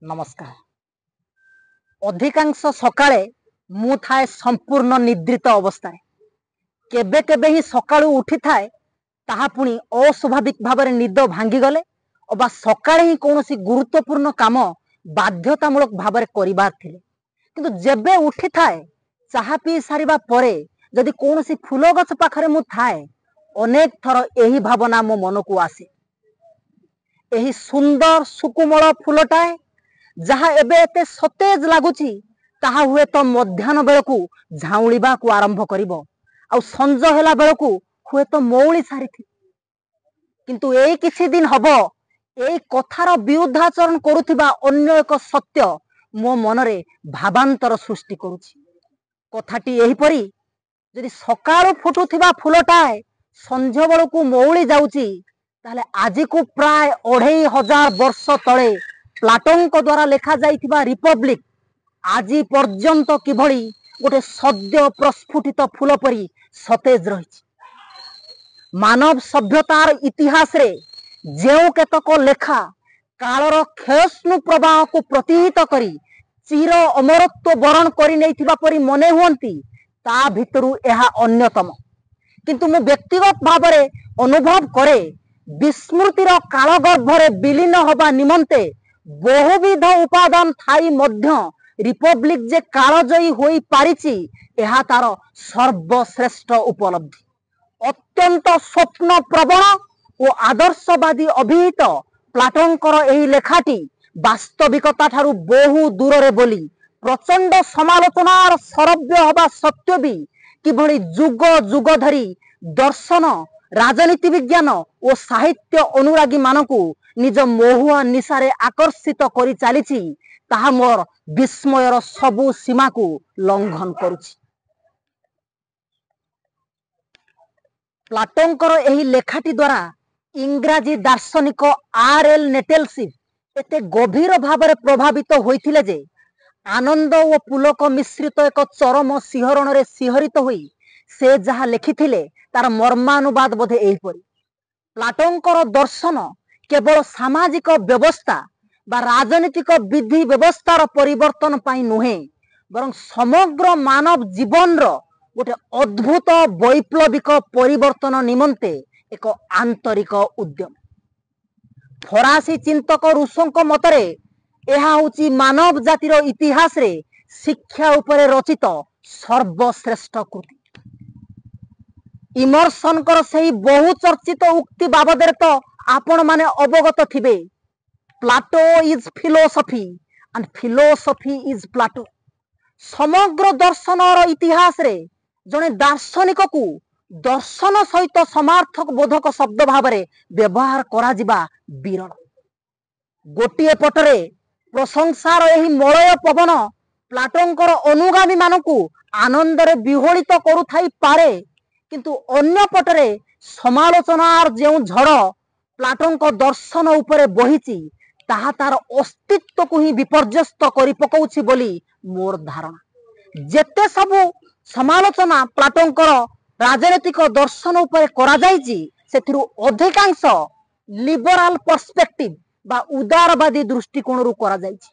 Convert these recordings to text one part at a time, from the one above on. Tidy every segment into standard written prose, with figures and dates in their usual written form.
नमस्कार। अधिकांश सकाळे मु थाए संपूर्ण निद्रित अवस्था केबे केबे ही सकाळू उठी थाए ताहा पुणी अस्वाभाविक भाव निद भांगी गले अबा सकाळे ही कौनसी गुरुत्वपूर्ण काम बाध्यतामूलक भाव करिबार थिले किंतु जेबे उठी थाए चाहा पी सारिबा परे जदि कौनसी फूल गछ पाखरे मु थाए अनेक थर एही भावना मो मन को आसे। एही सुंदर सुकुमल फूलटाए जहा एबे एते सतेज लागुची ताहा हुए तो मध्याह्न बेलकू झाउलिबा को आरंभ करिबो आ संज हेला बेलकू हुए तो मौली सारिथि किंतु एई किछि दिन हबो एई कथार विरुद्धाचरण करुथिबा अन्य एक सत्य मो मनरे भावांतर सृष्टि करुछि। कथाटी एही परी जदि सकाळु फुटुथिबा फूलटाए संझ बेलकू मौली जाउची ताले आजि को प्राय 2500 वर्ष तळे प्लाटोन को द्वारा लेखा जाइथिबा रिपब्लिक आजि पर्यंत किभଳି गोटे सद्य प्रस्फुटित फूल परी सतेज रही। मानव सभ्यतार इतिहास रे जेउ केतक लेखा कालर क्षयस्नु प्रवाह को प्रतिहित करी चिर अमरत्व वरण करि नैथिबा परी मने हुअंती ता भितरु एहा अन्यतम। किंतु मु व्यक्तिगत भावरे अनुभव करे विस्मृतिर कालगर्भरे विलीन हबा निमंते बहुविध उपादान थाई मध्य रिपब्लिक जे कालजयी होई पारिछि एहा तार सर्वश्रेष्ठ उपलब्धि। अत्यंत स्वप्न प्रवण और आदर्शवादी अभिहित प्लाटोनकर एही लेखाटी वास्तविकता ठारू बहु दूर रे बोली प्रचंड समालोचनार सरव्य हबा सत्य भी किभଳି जुग जुग धरी दर्शन राजनीति विज्ञान और साहित्य अनुरागी मानकू निज मोहुआ निशारे आकर्षित करी चलीछि ताहा मोर विस्मयर सबु सीमा को लंघन करुछि। प्लाटोनकर एही लेखाटी द्वारा इंग्राजी दार्शनिक आर.एल. नेटेलशिप एते गभीर भाव प्रभावित होइथिले जे आनंद और पुलक मिश्रित एक चरम सिहरण रे सिहरित होई से जहा लिखिथिले तार मर्मानुवाद बोधे एहिपरि। प्लाटोनकर दर्शन केवल सामाजिक व्यवस्था बा राजनीतिक विधि व्यवस्थार परिवर्तन पाई नुहे बरं समग्र मानव जीवन रो गोटे अद्भुत वैप्लविक परिवर्तन निमंते एक आंतरिक उद्यम। फरासी चिंतक रूसों मतरे एहा होची मानव जातिर इतिहास रे शिक्षा उपरे रचित सर्वश्रेष्ठ कृति। इमर्सन कर सही बहु चर्चित उक्ति बाबदरे तो आपण माने अवगत थिबे। Plato is philosophy and philosophy is Plato. समग्र दर्शन और इतिहास रे जने दार्शनिक को दर्शन सहित समार्थक बोधक शब्द भाव रे व्यवहार करा जिबा विरल। गोटिए पटरे प्रशंसार एही मलय पवन प्लाटोनकर अनुगामी मानकू आनंदरे विहोलित करुथाई पारे किंतु अन्य पटरे समालोचनार जेउ झड़ प्लाटोन को दर्शन उपरे बहिची ताहा तार अस्तित्व को ही विपर्यस्त करि पकाउछि बोली मोर धारणा। जेते सबु समालोचना प्लाटोनकर राजनीतिक दर्शन उपरे करा जायछि सेथिरु अधिकांश लिबराल पर्सपेक्टिव बा उदारवादी दृष्टिकोण रु करा जायछि।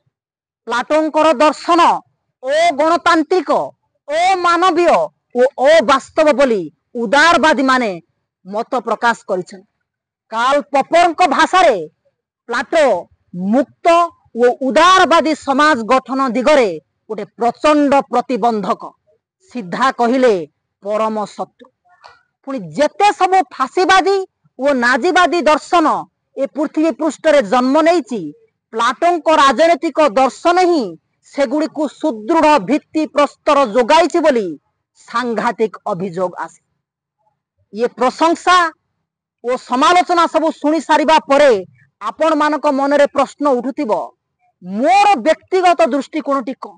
प्लाटोनकर दर्शन ओ गणतांत्रिक ओ मानवीय ओ अवास्तव बोली उदारवादी माने मत प्रकाश करिछन। कार्ल पॉपर भाषा रे प्लाटो मुक्त ओ उदारवादी समाज गठन दिगरे गोटे प्रचंड प्रतिबंधक सीधा कहिले परम शत्रु। पुणी जेते सब फासीवादी ओ नाजीवादी दर्शन ए पृथ्वी पृष्ठ रे जन्म नेइछि प्लाटोन को राजनीतिक दर्शन ही सेगुड़ी को सुदृढ़ भित्ति प्रस्तर जोगाइछि बोली सांघातिक अभियोग आसे। ये प्रशंसा ओ समालोचना सब सुनी सारिबा परे आपण मानक मनरे प्रश्न उठुथिबो मोर व्यक्तिगत दृष्टिकोणटी कोन।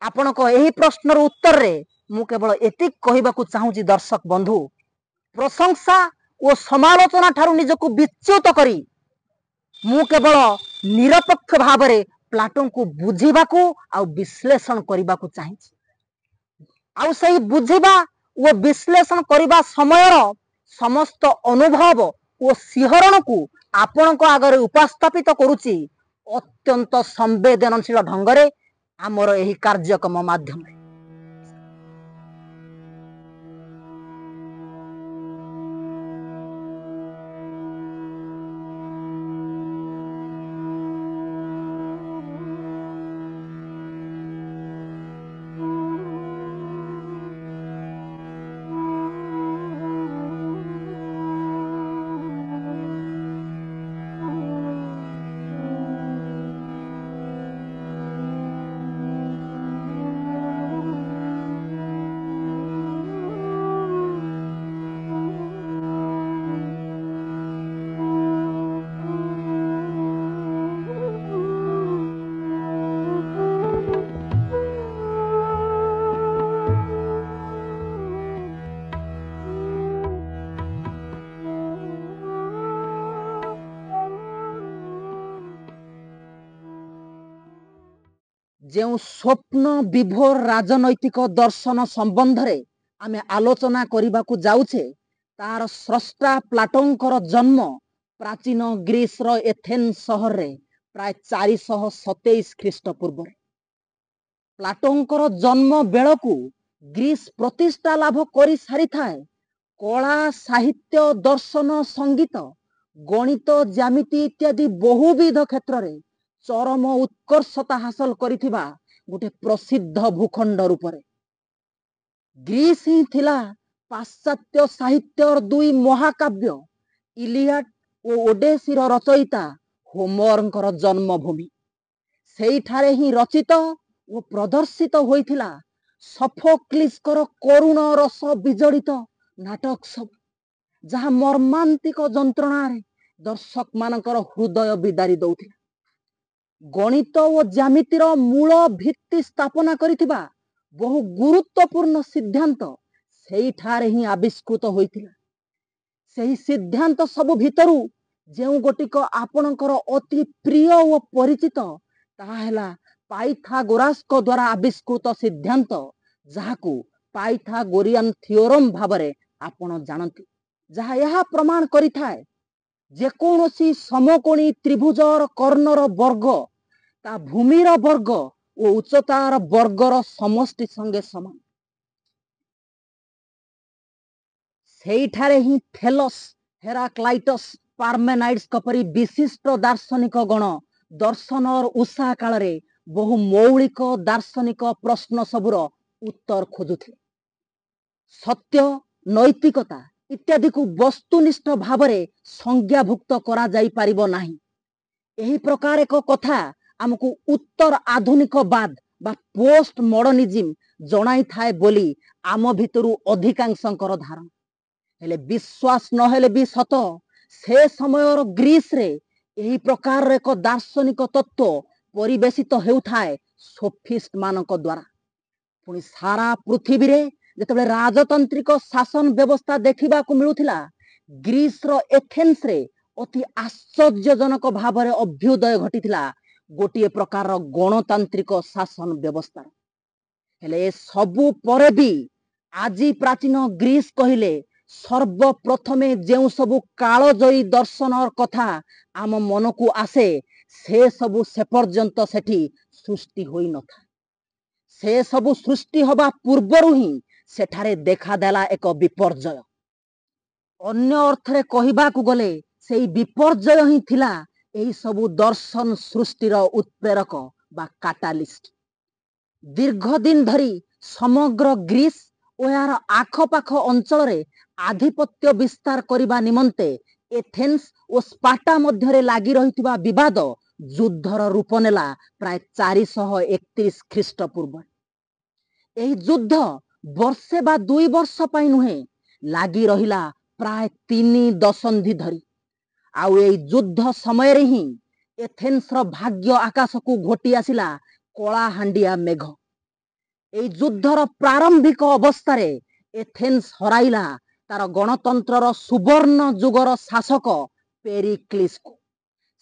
आपणक एही प्रश्नर उत्तर रे मु केवल एतिक कहिबाकू चाहूची दर्शक बंधु प्रशंसा ओ समालोचना ठारू निजको विच्युत करी मु केवल निरपेक्ष भावरे प्लाटोन को बुझीबाकू आ विश्लेषण करिबाकू चाहिछि। आ सही बुझीबा ओ विश्लेषण करिबा समयर समस्त अनुभव ओ सिहरण को आपणक आगरे उपस्थापित करूची अत्यंत संवेदनशील ढंगरे आमर एही कार्यक्रम माध्यम जो स्वप्न विभोर राजनैतिक दर्शन संबंध रे आमे आलोचना करने को जाऊे तार स्रष्टा प्लाटोंकर जन्म प्राचीन ग्रीस रो एथेन्स सहर रे प्राय 427 ख्रीष्टपूर्व। प्लाटोंकर जन्म बेलकू ग्रीस प्रतिष्ठा लाभ कर सारी थाए। कला साहित्य दर्शन संगीत गणित ज्यामिति इत्यादि बहुविध क्षेत्र रे चरम उत्कर्षता हासिल करिथिबा गोटे प्रसिद्ध भूखंड रूपरे ग्रीस ही थिला पाश्चात्य साहित्यर दुई महाकाव्य इलियाड और ओडेसीर रचयिता होमरंकर जन्मभूमि। सेठारे ही रचित और प्रदर्शित होइथिला सफोक्लिसकर करुण रस विजड़ित नाटक सब जहाँ मर्मांतिक जंत्रणा रे दर्शक मानकर हृदय विदारी दौथिला। गणित और ज्यामितिर मूल भित्ति स्थापना करिथिबा बहु गुरुत्वपूर्ण सिद्धांत सेठारे ही आविष्कृत होइथिला। सेही सिद्धांत सब भितरु जेउ गोटिक आपणकर अति प्रिय और परिचित ताहेला पाइथागोरासक द्वारा आविष्कृत सिद्धांत जहाकू पाइथागोरियन थियोरम भावरे आपण जानती, जहाँ यह प्रमाण करिथाए जेकोसी समकोणी त्रिभुजर कर्णर वर्ग ता भूमिर वर्ग और उच्चतार वर्गर समष्टि संगे समान। सेठारे ही थेलस हेराक्लाइटस पार्मेनाइड्स कपरी विशिष्ट दार्शनिक गण दर्शन और उषा काल रे बहु मौलिक दार्शनिक प्रश्न सबुर उत्तर खोजुथिले। सत्य नैतिकता इत्यादि को वस्तुनिष्ठ भावरे संज्ञाभुक्त करा जाई पारिबो नाही। एही प्रकार एक कथा आमको उत्तर आधुनिकवाद बा पोस्ट मॉडर्निज्म जणाई थाए बोली आम भितरु अधिकांशंकर धारणा। हेले विश्वास न हेले भी सत से समयर ग्रीस रे एही प्रकार एक दार्शनिक तत्व परिवेशित हेउथाए सोफिस्ट मानक द्वारा। पुणी सारा पृथ्वी रे जेतबे राजतांत्रिक शासन व्यवस्था देखिबा को मिलुथिला ग्रीस रो एथेन्स रे अति आश्चर्यजनक भावरे अभ्युदय घटिथिला गोटे प्रकार गणतांत्रिक शासन व्यवस्था। हेले सबु परे भी आजी प्राचीन ग्रीस कहिले सर्वप्रथमे जेउ सबु कालजयी दर्शन और कथा आम मन को आसे से सबु से पर्यंत सेठी सृष्टि होई न था। से सबु सृष्टि हबा पूर्वरु ही सेठारे देखा देला एक विपर्जय। अन्य अर्थरे कहिबा को गले सेई विपर्जय ही थिला एही सबु दर्शन सृष्टिर उत्प्रेरक बा काटालिस्ट। दीर्घ दिन धरी समग्र ग्रीस और यार आखपाख अंचल रे आधिपत्य विस्तार करिबा निमंते एथेन्स और स्पार्टा मध्यरे लागि रहितबा विवाद युद्धर रूप नेला प्राय 431 ख्रीष्टपूर्व। एही युद्ध वर्षे बा 2 वर्ष पाई नुहे लागि रहिला प्राय 3 दशंधि धरी। आउ एही युद्ध समय रे ही एथेन्स रो भाग्य आकाश को घोटी आसिला कलाहांडिया मेघ। एही युद्धर प्रारंभिक अवस्था रे एथेन्स हराइला तार गणतंत्र सुवर्ण जुगर शासक पेरिक्लिस को।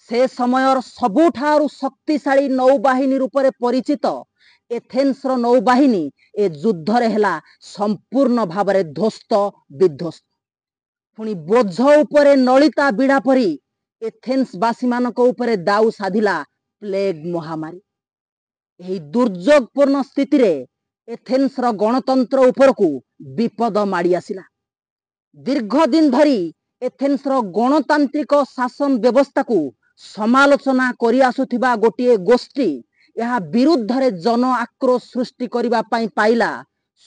से समयर सबुठारु शक्तिशाली नौबाहिनी रूपरे परिचित एथेन्स रो नौबाहिनी ए युद्ध रे हेला संपूर्ण भावरे ध्वस्त विध्वस्त। पुणी बोझ उपरे नलिता बिड़ा परी एथेन्स बासी मानक उपरे दाउ साधिला ପ୍ଲେଗ ମହାମାରୀ। ଏହି ଦୁର୍ଯୋଗପୂର୍ଣ୍ଣ ସ୍ଥିତିରେ ଏଥେନ୍ସର ଗଣତନ୍ତ୍ର ଉପରକୁ ବିପଦ ମାଡ଼ି ଆସିଲା। ଦୀର୍ଘ ଦିନ ଧରି ଏଥେନ୍ସର ଗଣତାନ୍ତ୍ରିକ ଶାସନ ବ୍ୟବସ୍ଥାକୁ ସମାଲୋଚନା କରି ଆସୁଥିବା ଗୋଟିଏ ଗୋଷ୍ଠୀ ଏହା ବିରୁଦ୍ଧରେ ଜନ ଆକ୍ରୋଶ ସୃଷ୍ଟି କରିବା ପାଇଁ ପାଇଲା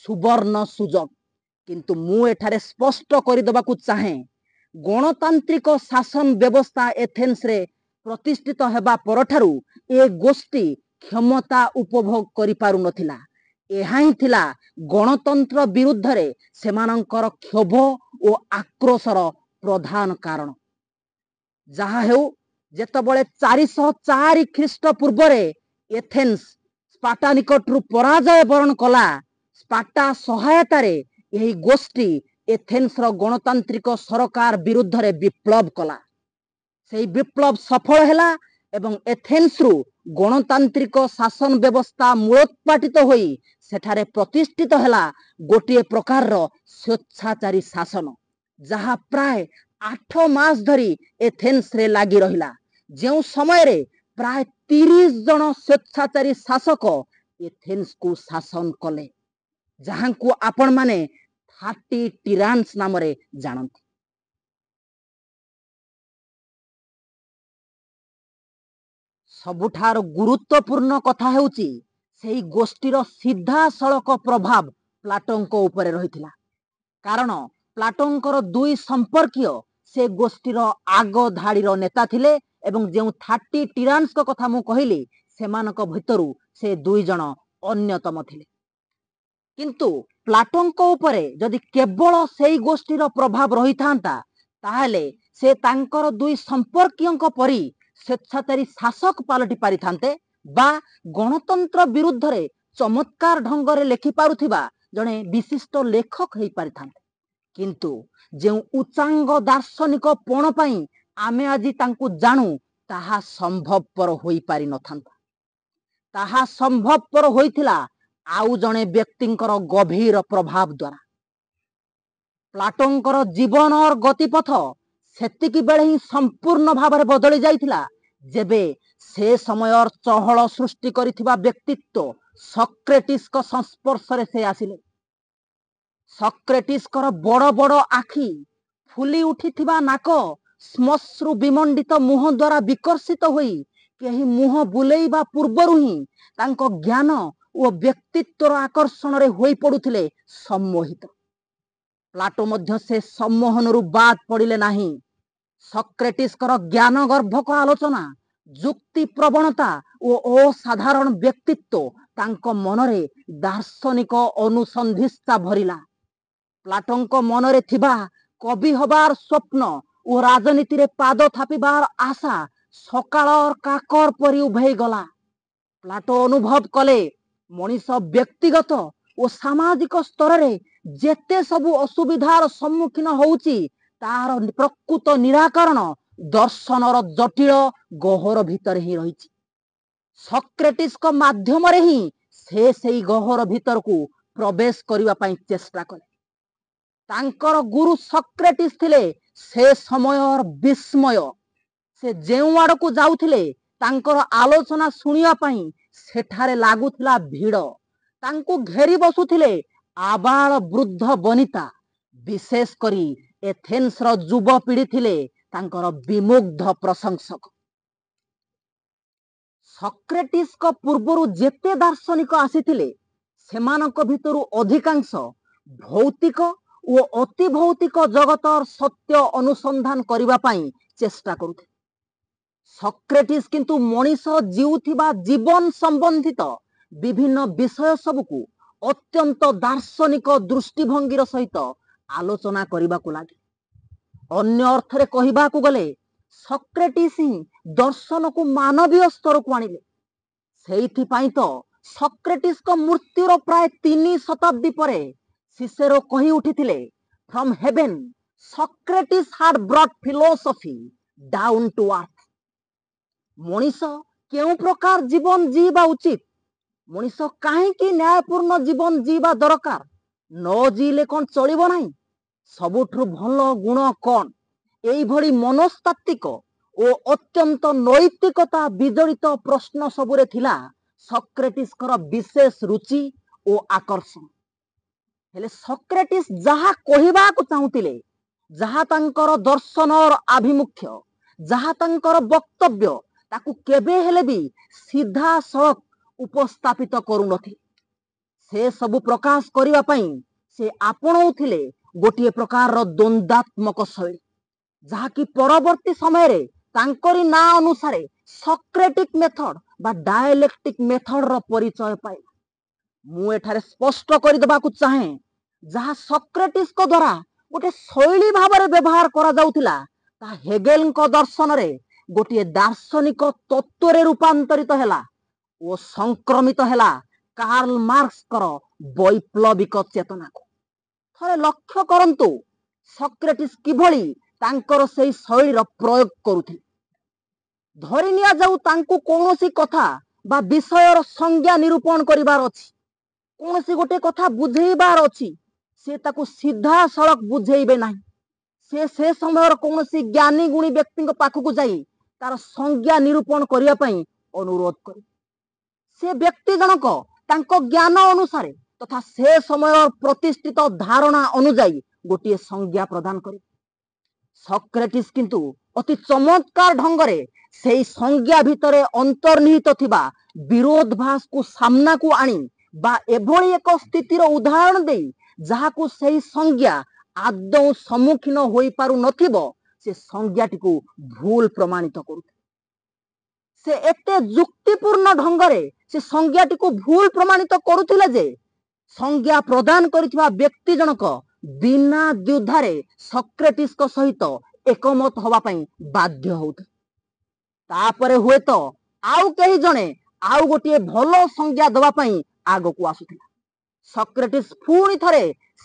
ସୁବର୍ଣ୍ଣ ସୁଯୋଗ। କିନ୍ତୁ ମୁଁ ଏଠାରେ ସ୍ପଷ୍ଟ କରିଦେବାକୁ ଚାହେଁ, ଗଣତାନ୍ତ୍ରିକ ଶାସନ ବ୍ୟବସ୍ଥା ଏଥେନ୍ସରେ ପ୍ରତିଷ୍ଠିତ ହେବା ପରଠାରୁ ଏ ଗୋଷ୍ଠୀ କ୍ଷମତା ଉପଭୋଗ କରିପାରୁନଥିଲା। ଏହା ହିଁ ଥିଲା ଗଣତନ୍ତ୍ର ବିରୁଦ୍ଧରେ ସେମାନଙ୍କର କ୍ଷୋଭ ଓ ଆକ୍ରୋଶର ପ୍ରଧାନ କାରଣ। ଯାହା ହେଉ, ଯେତେବେଳେ 404 ଖ୍ରୀଷ୍ଟପୂର୍ବରେ ଏଥେନ୍ସ ସ୍ପାର୍ଟା ନିକଟରୁ ପରାଜୟ ବରଣ କଲା, ସ୍ପାର୍ଟା ସହାୟତାରେ ଏହି ଗୋଷ୍ଠୀ ଏଥେନ୍ସର ଗଣତାନ୍ତ୍ରିକ ସରକାର ବିରୁଦ୍ଧରେ ବିପ୍ଳବ କଲା। ସେହି ବିପ୍ଳବ ସଫଳ ହେଲା ଏବଂ ଏଥେନ୍ସରୁ ଗଣତାନ୍ତ୍ରିକ ଶାସନ ବ୍ୟବସ୍ଥା ମୂଳୋତ୍ପାଟିତ ହୋଇ ସେଠାରେ ପ୍ରତିଷ୍ଠିତ ହେଲା ଗୋଟିଏ ପ୍ରକାରର ସ୍ୱେଚ୍ଛାଚାରୀ ଶାସନ, ଯାହା ପ୍ରାୟ 8 ମାସ ଧରି ଏଥେନ୍ସରେ ଲାଗି ରହିଲା। ଯେଉଁ ସମୟରେ ପ୍ରାୟ 30 ଜଣ ସ୍ୱେଚ୍ଛାଚାରୀ ଶାସକ ଏଥେନ୍ସକୁ ଶାସନ କଲେ, ଯାହାଙ୍କୁ ଆପଣମାନେ 30 ଟିରାନ୍ସ ନାମରେ ଜାଣନ୍ତି। ସବୁଠାରୁ ଗୁରୁତ୍ୱପୂର୍ଣ୍ଣ କଥା ହେଉଛି ସେହି ଗୋଷ୍ଠୀର ସିଧାସଳଖ ପ୍ରଭାବ ପ୍ଲାଟୋଙ୍କ ଉପରେ ରହିଥିଲା। କାରଣ ପ୍ଲାଟୋଙ୍କର 2 ସମ୍ପର୍କୀୟ ସେ ଗୋଷ୍ଠୀର ଆଗ ଧାଡ଼ିର ନେତା ଥିଲେ ଏବଂ ଯେଉଁ 30 ଟିରାନ୍ସଙ୍କ କଥା ମୁଁ କହିଲି, ସେମାନଙ୍କ ଭିତରୁ ସେ 2 ଜଣ ଅନ୍ୟତମ ଥିଲେ। କିନ୍ତୁ ପ୍ଲାଟୋଙ୍କ ଉପରେ ଯଦି କେବଳ ସେହି ଗୋଷ୍ଠୀର ପ୍ରଭାବ ରହିଥାନ୍ତା, ତାହେଲେ ସେ ତାଙ୍କର 2 ସମ୍ପର୍କୀୟଙ୍କ ପରି ସ୍ୱେଚ୍ଛାଚାରୀ ଶାସକ ପାଲଟି ପାରିଥାନ୍ତେ ବା ଗଣତନ୍ତ୍ର ବିରୁଦ୍ଧରେ ଚମତ୍କାର ଢଙ୍ଗରେ ଲେଖିପାରୁଥିବା ଜଣେ ବିଶିଷ୍ଟ ଲେଖକ ହେଇପାରିଥାନ୍ତେ। କିନ୍ତୁ ଯେଉଁ ଉଚ୍ଚାଙ୍ଗ ଦାର୍ଶନିକ ପଣ ପାଇଁ ଆମେ ଆଜି ତାଙ୍କୁ ଜାଣୁ, ତାହା ସମ୍ଭବପର ହୋଇପାରିନଥାନ୍ତା। ତାହା ସମ୍ଭବପର ହୋଇଥିଲା ଆଉ ଜଣେ ବ୍ୟକ୍ତିଙ୍କର ଗଭୀର ପ୍ରଭାବ ଦ୍ୱାରା। ପ୍ଲାଟୋଙ୍କର ଜୀବନର ଗତିପଥ ସେତିକି ବେଳେ ହିଁ ସମ୍ପୂର୍ଣ୍ଣ ଭାବରେ ବଦଳି ଯାଇଥିଲା, ଯେବେ ସେ ସମୟର ଚହଳ ସୃଷ୍ଟି କରିଥିବା ବ୍ୟକ୍ତିତ୍ୱ ସକ୍ରେଟିସ୍ଙ୍କ ସଂସ୍ପର୍ଶରେ ସେ ଆସିଲେ। ସକ୍ରେଟିସ୍ଙ୍କର ବଡ଼ ବଡ଼ ଆଖି, ଫୁଲି ଉଠିଥିବା ନାକ, ଶ୍ମଶ୍ରୁ ବିମଣ୍ଡିତ ମୁହଁ ଦ୍ୱାରା ବିକର୍ଷିତ ହୋଇ କେହି ମୁହଁ ବୁଲେଇବା ପୂର୍ବରୁ ହିଁ ତାଙ୍କ ଜ୍ଞାନ ଓ ବ୍ୟକ୍ତିତ୍ୱର ଆକର୍ଷଣରେ ହୋଇ ପଡୁଥିଲେ ସମ୍ମୋହିତ। ପ୍ଲାଟୋ ମଧ୍ୟ ସେ ସମ୍ମୋହନରୁ ବାଦ ପଡ଼ିଲେ ନାହିଁ। ସକ୍ରେଟିସ୍ଙ୍କର ଜ୍ଞାନ ଗର୍ଭକ ଆଲୋଚନା, ଯୁକ୍ତି ପ୍ରବଣତା ଓ ଅସାଧାରଣ ବ୍ୟକ୍ତିତ୍ୱ ତାଙ୍କ ମନରେ ଦାର୍ଶନିକ ଅନୁସନ୍ଧିତ୍ସା ଭରିଲା। ପ୍ଲାଟୋଙ୍କ ମନରେ ଥିବା କବି ହବାର ସ୍ୱପ୍ନ ଓ ରାଜନୀତିରେ ପାଦ ଥାପିବାର ଆଶା ସକାଳର କାକର ପରି ଉଭେଇ ଗଲା। ପ୍ଲାଟୋ ଅନୁଭବ କଲେ, ମଣିଷ ବ୍ୟକ୍ତିଗତ ଓ ସାମାଜିକ ସ୍ତରରେ ଯେତେ ସବୁ ଅସୁବିଧାର ସମ୍ମୁଖୀନ ହେଉଛି, ତାହାର ପ୍ରକୃତ ନିରାକରଣ ଦର୍ଶନର ଜଟିଳ ଗହ୍ୱର ଭିତରେ ହିଁ ରହିଛି। ସକ୍ରେଟିସ୍ଙ୍କ ମାଧ୍ୟମରେ ହିଁ ସେ ସେହି ଗହ୍ୱର ଭିତରକୁ ପ୍ରବେଶ କରିବା ପାଇଁ ଚେଷ୍ଟା କଲେ। ତାଙ୍କର ଗୁରୁ ସକ୍ରେଟିସ୍ ଥିଲେ ସେ ସମୟର ବିସ୍ମୟ। ସେ ଯେଉଁ ଆଡ଼କୁ ଯାଉଥିଲେ, ତାଙ୍କର ଆଲୋଚନା ଶୁଣିବା ପାଇଁ ସେଠାରେ ଲାଗୁଥିଲା ଭିଡ଼। ତାଙ୍କୁ ଘେରି ବସୁଥିଲେ ଆବାଳ ବୃଦ୍ଧ ବନିତା। ବିଶେଷ କରି ଏଥେନ୍ସର ଯୁବପିଢ଼ି ଥିଲେ ତାଙ୍କର ବିମୁଗ୍ଧ ପ୍ରଶଂସକ। ସକ୍ରେଟିସ୍ଙ୍କ ପୂର୍ବରୁ ଯେତେ ଦାର୍ଶନିକ ଆସିଥିଲେ, ସେମାନଙ୍କ ଭିତରୁ ଅଧିକାଂଶ ଭୌତିକ ଓ ଅତି ଭୌତିକ ଜଗତର ସତ୍ୟ ଅନୁସନ୍ଧାନ କରିବା ପାଇଁ ଚେଷ୍ଟା କରୁଥିଲେ। ସକ୍ରେଟିସ୍ କିନ୍ତୁ ମଣିଷ ଜିଉଥିବା ଜୀବନ ସମ୍ବନ୍ଧିତ ବିଭିନ୍ନ ବିଷୟ ସବୁକୁ ଅତ୍ୟନ୍ତ ଦାର୍ଶନିକ ଦୃଷ୍ଟିଭଙ୍ଗୀର ସହିତ ଆଲୋଚନା କରିବାକୁ ଲାଗେ। ଅନ୍ୟ ଅର୍ଥରେ କହିବାକୁ ଗଲେ, ସକ୍ରେଟିସ୍ ହିଁ ଦର୍ଶନକୁ ମାନବୀୟ ସ୍ତରକୁ ଆଣିଲେ। ସେଇଥିପାଇଁ ତ ସକ୍ରେଟିସ୍ଙ୍କ ମୃତ୍ୟୁର ପ୍ରାୟ 3 ଶତାବ୍ଦୀ ପରେ ସିସେରୋ କହି ଉଠିଥିଲେ, from heaven Socrates had ବ୍ରଟ୍ philosophy down to earth. ମଣିଷ କେଉଁ ପ୍ରକାର ଜୀବନ ଜୀଇବା ଉଚିତ, ମଣିଷ କାହିଁକି ନ୍ୟାୟପୂର୍ଣ୍ଣ ଜୀବନ ଜୀଇବା ଦରକାର, ନ ଜୀଇଲେ କ'ଣ ଚଳିବ ନାହିଁ, ସବୁଠୁ ଭଲ ଗୁଣ କ'ଣ, ଏଇଭଳି ମନସ୍ତାତ୍ତ୍ୱିକ ଓ ଅତ୍ୟନ୍ତ ନୈତିକତା ବିଜଡ଼ିତ ପ୍ରଶ୍ନ ସବୁରେ ଥିଲା ସକ୍ରେଟିସ୍ଙ୍କର ବିଶେଷ ରୁଚି ଓ ଆକର୍ଷଣ। ହେଲେ ସକ୍ରେଟିସ୍ ଯାହା କହିବାକୁ ଚାହୁଁଥିଲେ, ଯାହା ତାଙ୍କର ଦର୍ଶନର ଆଭିମୁଖ୍ୟ, ଯାହା ତାଙ୍କର ବକ୍ତବ୍ୟ, ତାକୁ କେବେ ହେଲେ ବି ସିଧାସଳଖ ଉପସ୍ଥାପିତ କରୁନଥିଲେ। ସେ ସବୁ ପ୍ରକାଶ କରିବା ପାଇଁ ସେ ଆପଣଉଥିଲେ ଗୋଟିଏ ପ୍ରକାରର ଦ୍ୱନ୍ଦାତ୍ମକ ଶୈଳୀ, ଯାହାକି ପରବର୍ତ୍ତୀ ସମୟରେ ତାଙ୍କରି ନାଁ ଅନୁସାରେ ସକ୍ରେଟିକ୍ ମେଥଡ ବା ଡାଏଲେକ୍ଟିକ୍ ମେଥଡର ପରିଚୟ ପାଇଲା। ମୁଁ ଏଠାରେ ସ୍ପଷ୍ଟ କରିଦେବାକୁ ଚାହେଁ, ଯାହା ସକ୍ରେଟିସ୍ଙ୍କ ଦ୍ୱାରା ଗୋଟେ ଶୈଳୀ ଭାବରେ ବ୍ୟବହାର କରାଯାଉଥିଲା, ତାହା ହେଗେଲଙ୍କ ଦର୍ଶନରେ ଗୋଟିଏ ଦାର୍ଶନିକ ତତ୍ତ୍ୱରେ ରୂପାନ୍ତରିତ ହେଲା ଓ ସଂକ୍ରମିତ ହେଲା କାର୍ଲ ମାର୍କ୍ସଙ୍କର ବୈପ୍ଳବିକ ଚେତନାକୁ। ଥରେ ଲକ୍ଷ୍ୟ କରନ୍ତୁ ସକ୍ରେଟିସ୍ କିଭଳି ତାଙ୍କର ସେହି ଶୈଳୀର ପ୍ରୟୋଗ କରୁଥିଲେ। ଧରି ନିଆଯାଉ ତାଙ୍କୁ କୌଣସି କଥା ବା ବିଷୟର ସଂଜ୍ଞା ନିରୂପଣ କରିବାର ଅଛି, କୌଣସି ଗୋଟେ କଥା ବୁଝେଇବାର ଅଛି, ସେ ତାକୁ ସିଧାସଳଖ ବୁଝେଇବେ ନାହିଁ। ସେ ସମୟର କୌଣସି ଜ୍ଞାନୀ ଗୁଣୀ ବ୍ୟକ୍ତିଙ୍କ ପାଖକୁ ଯାଇ ତାର ସଂଜ୍ଞା ନିରୂପଣ କରିବା ପାଇଁ ଅନୁରୋଧ କରିବେ। ସେ ବ୍ୟକ୍ତି ଜଣକ ତାଙ୍କ ଜ୍ଞାନ ଅନୁସାରେ ତଥା ସେ ସମୟର ପ୍ରତିଷ୍ଠିତ ଧାରଣା ଅନୁଯାୟୀ ଗୋଟିଏ ସଂଜ୍ଞା ପ୍ରଦାନ କରିବେ। ସକ୍ରେଟିସ୍ କିନ୍ତୁ ଅତି ଚମତ୍କାର ଢଙ୍ଗରେ ସେହି ସଂଜ୍ଞା ଭିତରେ ଅନ୍ତର୍ନିହିତ ଥିବା ବିରୋଧାଭାସକୁ ସାମ୍ନାକୁ ଆଣି ବା ଏଭଳି ଏକ ସ୍ଥିତିର ଉଦାହରଣ ଦେଇ ଯାହାକୁ ସେହି ସଂଜ୍ଞା ଆଦୌ ସମ୍ମୁଖୀନ ହୋଇପାରୁନଥିବ, ସେ ସଂଜ୍ଞାଟିକୁ ଭୁଲ ପ୍ରମାଣିତ କରୁଥିଲେ। ସେ ଏତେ ଯୁକ୍ତିପୂର୍ଣ୍ଣ ଢଙ୍ଗରେ ସେ ସଂଜ୍ଞାଟିକୁ ଭୁଲ ପ୍ରମାଣିତ କରୁଥିଲେ ଯେ ସଂଜ୍ଞା ପ୍ରଦାନ କରିଥିବା ବ୍ୟକ୍ତି ଜଣକ ବିନା ଦ୍ୱିଧାରେ ସକ୍ରେଟିସ୍ଙ୍କ ସହିତ ଏକମତ ହେବା ପାଇଁ ବାଧ୍ୟ ହେଉଥିଲେ। ତାପରେ ହୁଏତ ଆଉ କେହି ଜଣେ ଆଉ ଗୋଟିଏ ଭଲ ସଂଜ୍ଞା ଦେବା ପାଇଁ ଆଗକୁ ଆସୁଥିଲା। ସକ୍ରେଟିସ୍ ପୁଣି ଥରେ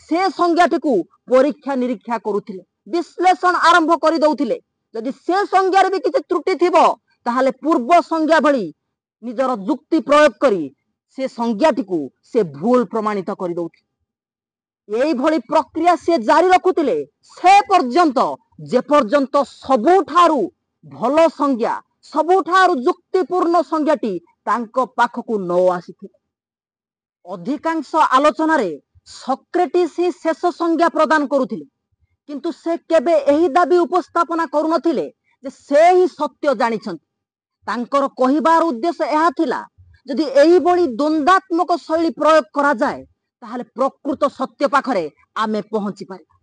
ସେ ସଂଜ୍ଞାଟିକୁ ପରୀକ୍ଷା ନିରୀକ୍ଷା କରୁଥିଲେ, ବିଶ୍ଳେଷଣ ଆରମ୍ଭ କରିଦେଉଥିଲେ। ଯଦି ସେ ସଂଜ୍ଞାରେ ବି କିଛି ତ୍ରୁଟି ଥିବ, ତାହେଲେ ପୂର୍ବ ସଂଜ୍ଞା ଭଳି ନିଜର ଯୁକ୍ତି ପ୍ରୟୋଗ କରି ସେ ସଂଜ୍ଞାଟିକୁ ସେ ଭୁଲ ପ୍ରମାଣିତ କରିଦେଉଥିଲେ। ଏଇଭଳି ପ୍ରକ୍ରିୟା ସେ ଜାରି ରଖୁଥିଲେ ସେ ପର୍ଯ୍ୟନ୍ତ, ଯେ ପର୍ଯ୍ୟନ୍ତ ସବୁଠାରୁ ଭଲ ସଂଜ୍ଞା, ସବୁଠାରୁ ଯୁକ୍ତିପୂର୍ଣ୍ଣ ସଂଜ୍ଞାଟି ତାଙ୍କ ପାଖକୁ ନ ଆସିଥିଲା। ଅଧିକାଂଶ ଆଲୋଚନାରେ ସକ୍ରେଟିସ୍ ହିଁ ଶେଷ ସଂଜ୍ଞା ପ୍ରଦାନ କରୁଥିଲେ, କିନ୍ତୁ ସେ କେବେ ଏହି ଦାବି ଉପସ୍ଥାପନା କରୁନଥିଲେ ଯେ ସେ ହିଁ ସତ୍ୟ ଜାଣିଛନ୍ତି। ତାଙ୍କର କହିବାର ଉଦ୍ଦେଶ୍ୟ ଏହା ଥିଲା, ଯଦି ଏହିଭଳି ଦ୍ୱନ୍ଦାତ୍ମକ ଶୈଳୀ ପ୍ରୟୋଗ କରାଯାଏ, ତାହେଲେ ପ୍ରକୃତ ସତ୍ୟ ପାଖରେ ଆମେ ପହଞ୍ଚି ପାରିବା।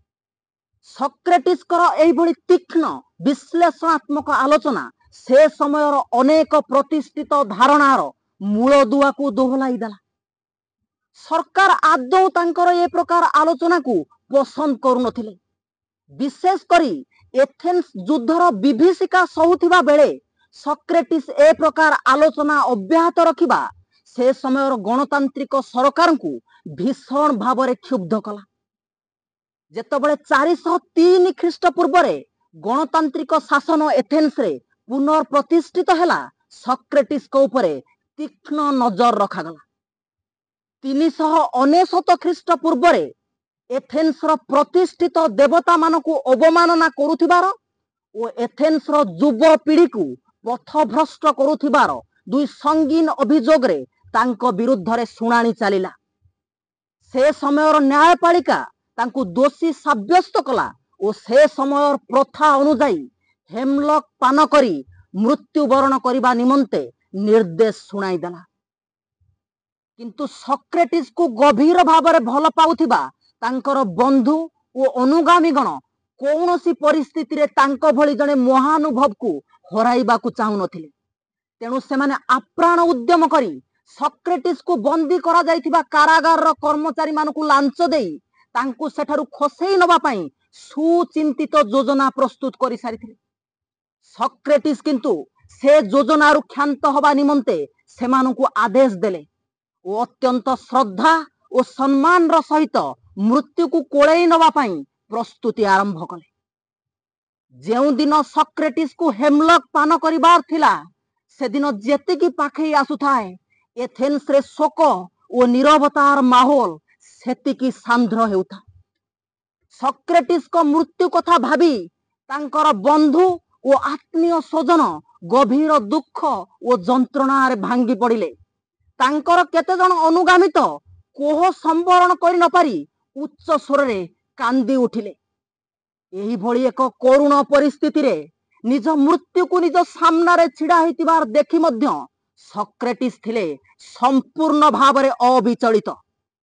ସକ୍ରେଟିସ୍ଙ୍କର ଏହିଭଳି ତୀକ୍ଷ୍ଣ ବିଶ୍ଳେଷଣାତ୍ମକ ଆଲୋଚନା ସେ ସମୟର ଅନେକ ପ୍ରତିଷ୍ଠିତ ଧାରଣାର ମୂଳଦୁଆକୁ ଦୋହଲାଇ ଦେଲା। ସରକାର ଆଦୌ ତାଙ୍କର ଏ ପ୍ରକାର ଆଲୋଚନାକୁ ପସନ୍ଦ କରୁନଥିଲେ। ବିଶେଷ କରି ଏଥେନ୍ସ ଯୁଦ୍ଧର ବିଭୀଷିକା ସହୁଥିବା ବେଳେ ସକ୍ରେଟିସ୍ ଏ ପ୍ରକାର ଆଲୋଚନା ଅବ୍ୟାହତ ରଖିବା ସେ ସମୟର ଗଣତାନ୍ତ୍ରିକ ସରକାରଙ୍କୁ ଭୀଷଣ ଭାବରେ କ୍ଷୁବ୍ଧ କଲା। ଯେତେବେଳେ 403 ଖ୍ରୀଷ୍ଟପୂର୍ବରେ ଗଣତାନ୍ତ୍ରିକ ଶାସନ ଏଥେନ୍ସରେ ପୁନଃପ୍ରତିଷ୍ଠିତ ହେଲା, ସକ୍ରେଟିସ୍ଙ୍କ ଉପରେ ତୀକ୍ଷ୍ଣ ନଜର ରଖାଗଲା। 399 ଖ୍ରୀଷ୍ଟପୂର୍ବରେ ଏଥେନ୍ସର ପ୍ରତିଷ୍ଠିତ ଦେବତାମାନଙ୍କୁ ଅବମାନନା କରୁଥିବାର ଓ ଏଥେନ୍ସର ଯୁବପିଢ଼ିକୁ ପଥଭ୍ରଷ୍ଟ କରୁଥିବାର ଦୁଇ ସଙ୍ଗୀନ ଅଭିଯୋଗରେ ତାଙ୍କ ବିରୁଦ୍ଧରେ ଶୁଣାଣି ଚାଲିଲା। ସେ ସମୟର ନ୍ୟାୟପାଳିକା ତାଙ୍କୁ ଦୋଷୀ ସାବ୍ୟସ୍ତ କଲା ଓ ସେ ସମୟର ପ୍ରଥା ଅନୁଯାୟୀ ହେମଲକ୍ ପାନ କରି ମୃତ୍ୟୁବରଣ କରିବା ନିମନ୍ତେ ନିର୍ଦ୍ଦେଶ ଶୁଣାଇଦେଲା। କିନ୍ତୁ ସକ୍ରେଟିସ୍କୁ ଗଭୀର ଭାବରେ ଭଲ ପାଉଥିବା ତାଙ୍କର ବନ୍ଧୁ ଓ ଅନୁଗାମୀଗଣ କୌଣସି ପରିସ୍ଥିତିରେ ତାଙ୍କ ଭଳି ଜଣେ ମହାନୁଭବକୁ ହରାଇବାକୁ ଚାହୁଁନଥିଲେ। ତେଣୁ ସେମାନେ ଆପ୍ରାଣ ଉଦ୍ୟମ କରି ସକ୍ରେଟିସ୍କୁ ବନ୍ଦୀ କରାଯାଇଥିବା କାରାଗାରର କର୍ମଚାରୀମାନଙ୍କୁ ଲାଞ୍ଚ ଦେଇ ତାଙ୍କୁ ସେଠାରୁ ଖସେଇ ନେବା ପାଇଁ ସୁଚିନ୍ତିତ ଯୋଜନା ପ୍ରସ୍ତୁତ କରିସାରିଥିଲେ। ସକ୍ରେଟିସ୍ କିନ୍ତୁ ସେ ଯୋଜନାରୁ କ୍ଷାନ୍ତ ହେବା ନିମନ୍ତେ ସେମାନଙ୍କୁ ଆଦେଶ ଦେଲେ ଓ ଅତ୍ୟନ୍ତ ଶ୍ରଦ୍ଧା ଓ ସମ୍ମାନର ସହିତ ମୃତ୍ୟୁକୁ କୋଳେଇ ନେବା ପାଇଁ ପ୍ରସ୍ତୁତି ଆରମ୍ଭ କଲେ। ଯେଉଁଦିନ ସକ୍ରେଟିସ୍କୁ ହେମଲକ୍ ପାନ କରିବାର ଥିଲା, ସେଦିନ ଯେତିକି ପାଖେଇ ଆସୁଥାଏ ଏଥେନ୍ସରେ ଶୋକ ଓ ନୀରବତାର ମାହୋଲ ସେତିକି ସାନ୍ଦ୍ର ହେଉଥାଏ। ସକ୍ରେଟିସ୍ଙ୍କ ମୃତ୍ୟୁ କଥା ଭାବି ତାଙ୍କର ବନ୍ଧୁ ଓ ଆତ୍ମୀୟ ସ୍ୱଜନ ଗଭୀର ଦୁଃଖ ଓ ଯନ୍ତ୍ରଣାରେ ଭାଙ୍ଗି ପଡ଼ିଲେ। ତାଙ୍କର କେତେ ଜଣ ଅନୁଗାମୀ ତ କୋହ ସମ୍ବରଣ କରି ନ ପାରି ଉଚ୍ଚ ସ୍ୱରରେ କାନ୍ଦି ଉଠିଲେ। ଏହିଭଳି ଏକ କରୁଣ ପରିସ୍ଥିତିରେ ନିଜ ମୃତ୍ୟୁକୁ ନିଜ ସାମ୍ନାରେ ଛିଡା ହୋଇଥିବାର ଦେଖି ମଧ୍ୟ ସକ୍ରେଟିସ୍ ଥିଲେ ସମ୍ପୂର୍ଣ୍ଣ ଭାବରେ ଅବିଚଳିତ,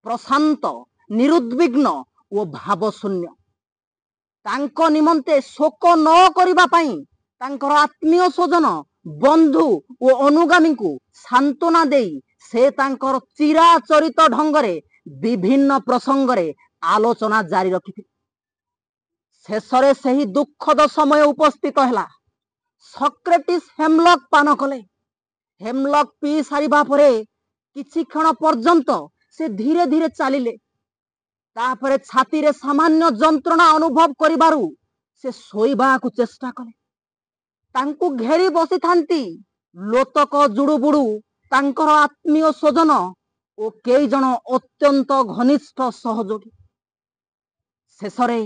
ପ୍ରଶାନ୍ତ, ନିରୁଦ୍ବିଗ୍ନ ଓ ଭାବଶୂନ୍ୟ। ତାଙ୍କ ନିମନ୍ତେ ଶୋକ ନ କରିବା ପାଇଁ ତାଙ୍କର ଆତ୍ମୀୟ ସ୍ୱଜନ, ବନ୍ଧୁ ଓ ଅନୁଗାମୀଙ୍କୁ ସାନ୍ତ୍ୱନା ଦେଇ ସେ ତାଙ୍କର ଚିରାଚରିତ ଢଙ୍ଗରେ ବିଭିନ୍ନ ପ୍ରସଙ୍ଗରେ ଆଲୋଚନା ଜାରି ରଖିଥିଲେ। ଶେଷରେ ସେହି ଦୁଃଖଦ ସମୟ ଉପସ୍ଥିତ ହେଲା। ସକ୍ରେଟିସ୍ ହେମଲକ୍ ପାନ କଲେ। ହେମଲକ୍ ପିଇ ସାରିବା ପରେ କିଛି କ୍ଷଣ ପର୍ଯ୍ୟନ୍ତ ସେ ଧୀରେ ଧୀରେ ଚାଲିଲେ। ତାପରେ ଛାତିରେ ସାମାନ୍ୟ ଯନ୍ତ୍ରଣା ଅନୁଭବ କରିବାରୁ ସେ ଶୋଇବାକୁ ଚେଷ୍ଟା କଲେ। ତାଙ୍କୁ ଘେରି ବସିଥାନ୍ତି ଲୋତକ ଜୁଡୁବୁଡୁ ତାଙ୍କର ଆତ୍ମୀୟ ସ୍ୱଜନ ଓ କେଇ ଜଣ ଅତ୍ୟନ୍ତ ଘନିଷ୍ଠ ସହଯୋଗୀ। ଶେଷରେ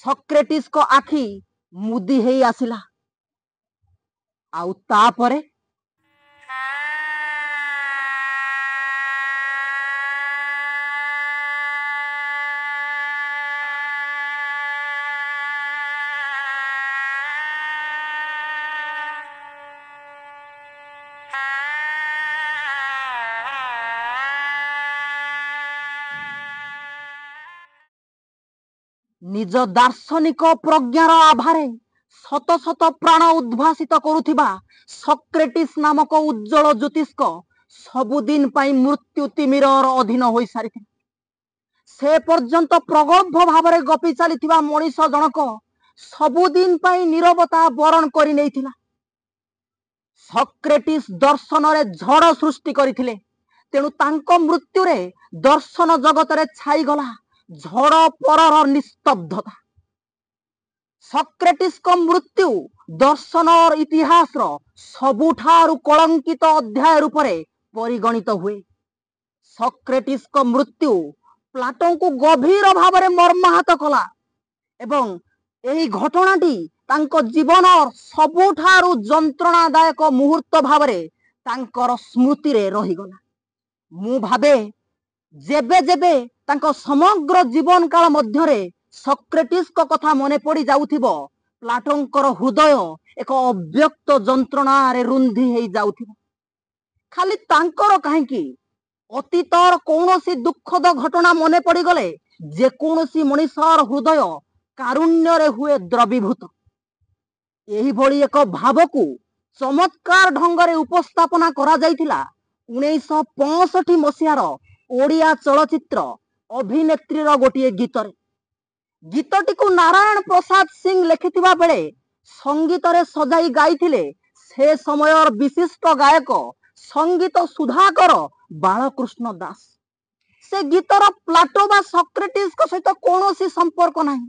ସକ୍ରେଟିସ୍ଙ୍କ ଆଖି ମୁଦି ହେଇ ଆସିଲା। ଆଉ ତାପରେ ନିଜ ଦାର୍ଶନିକ ପ୍ରଜ୍ଞାର ଆଭାରେ ଶତ ଶତ ପ୍ରାଣ ଉଦ୍ଭାସିତ କରୁଥିବା ସକ୍ରେଟିସ୍ ନାମକ ଉଜ୍ଜଳ ଜ୍ୟୋତିଷ୍କ ସବୁଦିନ ପାଇଁ ମୃତ୍ୟୁ ତିମିରର ଅଧୀନ ହୋଇସାରିଥିଲେ। ସେ ପର୍ଯ୍ୟନ୍ତ ପ୍ରଗଳ୍ଭ ଭାବରେ ଗପି ଚାଲିଥିବା ମଣିଷ ଜଣକ ସବୁଦିନ ପାଇଁ ନୀରବତା ବରଣ କରି ନେଇଥିଲା। ସକ୍ରେଟିସ୍ ଦର୍ଶନରେ ଝଡ଼ ସୃଷ୍ଟି କରିଥିଲେ। ତେଣୁ ତାଙ୍କ ମୃତ୍ୟୁରେ ଦର୍ଶନ ଜଗତରେ ଛାଇଗଲା ଝଡ଼ ପରର ନିସ୍ତବ୍ଧତା। ସକ୍ରେଟିସ୍ଙ୍କ ମୃତ୍ୟୁ ଦର୍ଶନ ଇତିହାସର ସବୁଠାରୁ କଳଙ୍କିତ ଅଧ୍ୟାୟ ରୂପରେ ପରିଗଣିତ ହୁଏ। ସକ୍ରେଟିସ୍ଙ୍କ ମୃତ୍ୟୁ ପ୍ଲାଟୋଙ୍କୁ ଗଭୀର ଭାବରେ ମର୍ମାହତ କଲା ଏବଂ ଏହି ଘଟଣାଟି ତାଙ୍କ ଜୀବନର ସବୁଠାରୁ ଯନ୍ତ୍ରଣାଦାୟକ ମୁହୂର୍ତ୍ତ ଭାବରେ ତାଙ୍କର ସ୍ମୃତିରେ ରହିଗଲା। ମୁଁ ଭାବେ ଯେବେ ଯେବେ ତାଙ୍କ ସମଗ୍ର ଜୀବନ କାଳ ମଧ୍ୟରେ ସକ୍ରେଟିସ୍ଙ୍କ କଥା ମନେ ପଡି ଯାଉଥିବ, ପ୍ଲାଟୋଙ୍କର ହୃଦୟ ଏକ ଅବ୍ୟକ୍ତ ଯନ୍ତ୍ରଣାରେ ରୁନ୍ଧି ହେଇ ଯାଉଥିବ। ଖାଲି ତାଙ୍କର କାହିଁକି, ଅତୀତର କୌଣସି ଦୁଃଖଦ ଘଟଣା ମନେ ପଡିଗଲେ ଯେକୌଣସି ମଣିଷର ହୃଦୟ କାରୁଣ୍ୟରେ ହୁଏ ଦ୍ରବୀଭୂତ। ଏହିଭଳି ଏକ ଭାବକୁ ଚମତ୍କାର ଢଙ୍ଗରେ ଉପସ୍ଥାପନା କରାଯାଇଥିଲା 1965 ମସିହାର ଓଡ଼ିଆ ଚଳଚ୍ଚିତ୍ର ଅଭିନେତ୍ରୀର ଗୋଟିଏ ଗୀତରେ। ଗୀତଟିକୁ ନାରାୟଣ ପ୍ରସାଦ ସିଂ ଲେଖିଥିବା ବେଳେ ସଙ୍ଗୀତରେ ସଜାଇ ଗାଇଥିଲେ ସେ ସମୟର ବିଶିଷ୍ଟ ଗାୟକ ସଙ୍ଗୀତ ସୁଧାକର ବାଳକୃଷ୍ଣ ଦାସ। ସେ ଗୀତର ପ୍ଲାଟୋ ବା ସକ୍ରେଟିସ୍ଙ୍କ ସହିତ କୌଣସି ସମ୍ପର୍କ ନାହିଁ।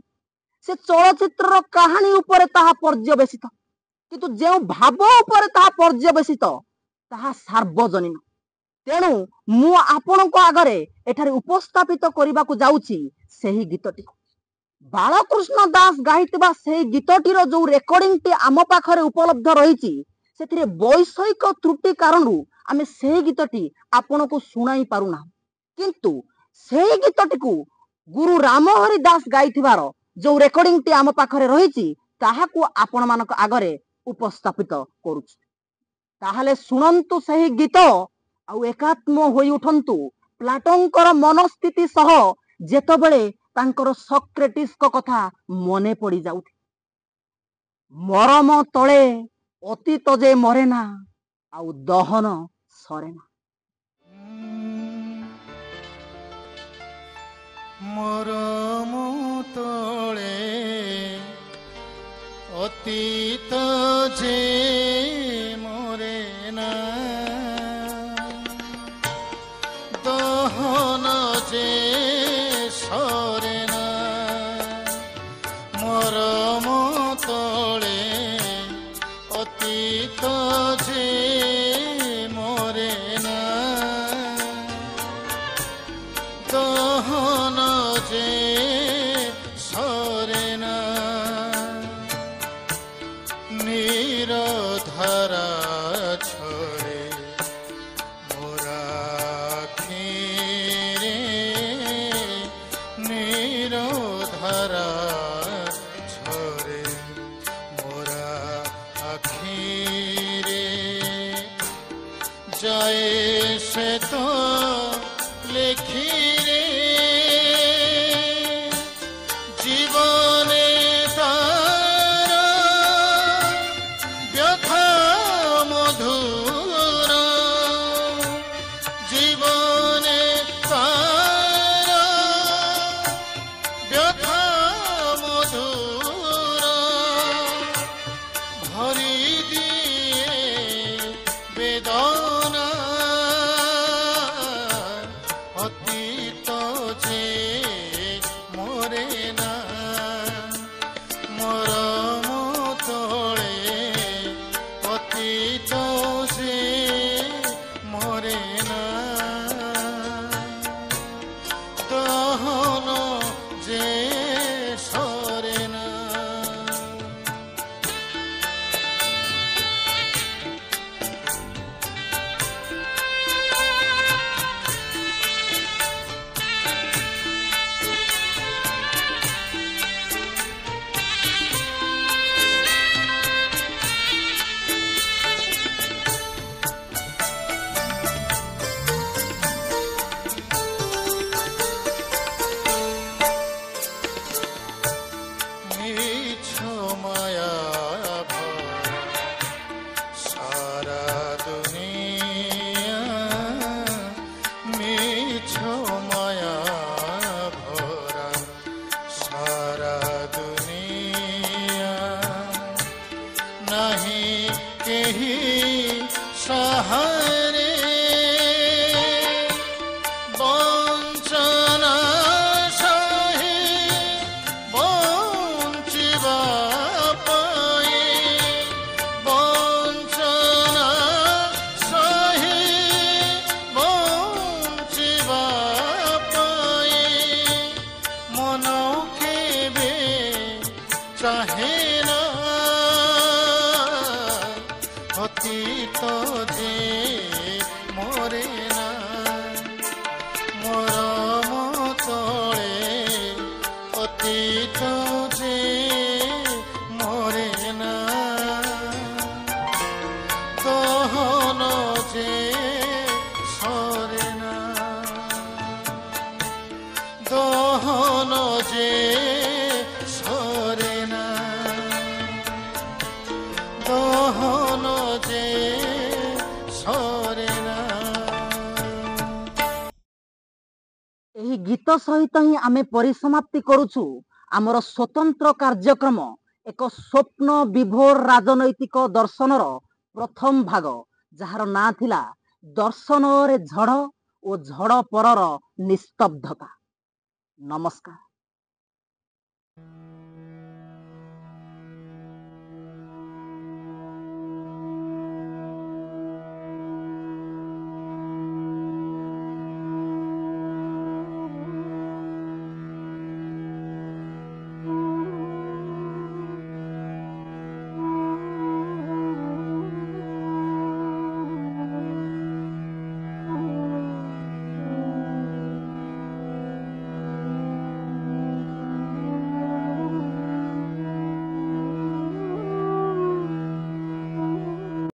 ସେ ଚଳଚ୍ଚିତ୍ରର କାହାଣୀ ଉପରେ ତାହା ପର୍ଯ୍ୟବେସିତ, କିନ୍ତୁ ଯେଉଁ ଭାବ ଉପରେ ତାହା ପର୍ଯ୍ୟବେସିତ ତାହା ସାର୍ବଜନୀନ। ତେଣୁ ମୁଁ ଆପଣଙ୍କ ଆଗରେ ଏଠାରେ ଉପସ୍ଥାପିତ କରିବାକୁ ଯାଉଛି ସେହି ଗୀତଟିକୁ। ବାଳକୃଷ୍ଣ ଦାସ ଗାଇଥିବା ସେହି ଗୀତଟିର ଯେଉଁ ରେକର୍ଡିଂଟି ଆମ ପାଖରେ ଉପଲବ୍ଧ ରହିଛି, ସେଥିରେ ବୈଷୟିକ ତ୍ରୁଟି କାରଣରୁ ଆମେ ସେହି ଗୀତଟି ଆପଣଙ୍କୁ ଶୁଣାଇ ପାରୁନାହୁଁ। କିନ୍ତୁ ସେହି ଗୀତଟିକୁ ଗୁରୁ ରାମହରି ଦାସ ଗାଇଥିବାର ଯେଉଁ ରେକର୍ଡିଂଟି ଆମ ପାଖରେ ରହିଛି, ତାହାକୁ ଆପଣମାନଙ୍କ ଆଗରେ ଉପସ୍ଥାପିତ କରୁଛି। ତାହେଲେ ଶୁଣନ୍ତୁ ସେହି ଗୀତ ଆଉ ଏକାତ୍ମ ହୋଇ ଉଠନ୍ତୁ ପ୍ଲାଟୋଙ୍କର ମନସ୍ଥିତି ସହ ଯେତେବେଳେ ତାଙ୍କର ସକ୍ରେଟିସ୍ଙ୍କ କଥା ମନେ ପଡି ଯାଉଥିଲା। ମରମ ତଳେ ଅତୀତ ଯେ ମରେନା, ଆଉ ଦହନ ସରେନା। ମରମ ତଳେ ଅତୀତ ଯେ ମରେନା, ଦହନ ଯେ ସରେନା। ମରମ ତଳେ ଅତୀତ ଯେ ମରେନା, ଦହନ ଯେ ସରେନା। चाहे से तो लेखिरे जीवने तार व्यथा मधुर जीवने तार व्यथा मधुर भरी दिए बेदना अतीत जे मोरे ना मरम तले अतीत जे मोरे ना दहन जे सरे ना মিছ মায়া ভরা সারা দুনিয়া মিছ মায়া ভরা সারা দুনিয়া নাহি কেহি সাহারে বঞ্চনা সহে বঞ্চিবা পাই বঞ্চনা সহে বঞ্চিবা পাই মন কেবে চাহে না অতীত যে মরে না মরম তলে অতীত যে মরে না দহন যে সরে না দহন যে সরে না দহন যে সরে না ଏହି ଗୀତ ସହିତ ହିଁ ଆମେ ପରିସମାପ୍ତି କରୁଛୁ ଆମର ସ୍ୱତନ୍ତ୍ର କାର୍ଯ୍ୟକ୍ରମ ଏକ ସ୍ୱପ୍ନ ବିଭୋର ରାଜନୈତିକ ଦର୍ଶନର ପ୍ରଥମ ଭାଗ ଯାହାର ନାଁ ଥିଲା ଦର୍ଶନରେ ଝଡ଼ ଓ ଝଡ଼ ପରର ନିସ୍ତବ୍ଧତା। ନମସ୍କାର।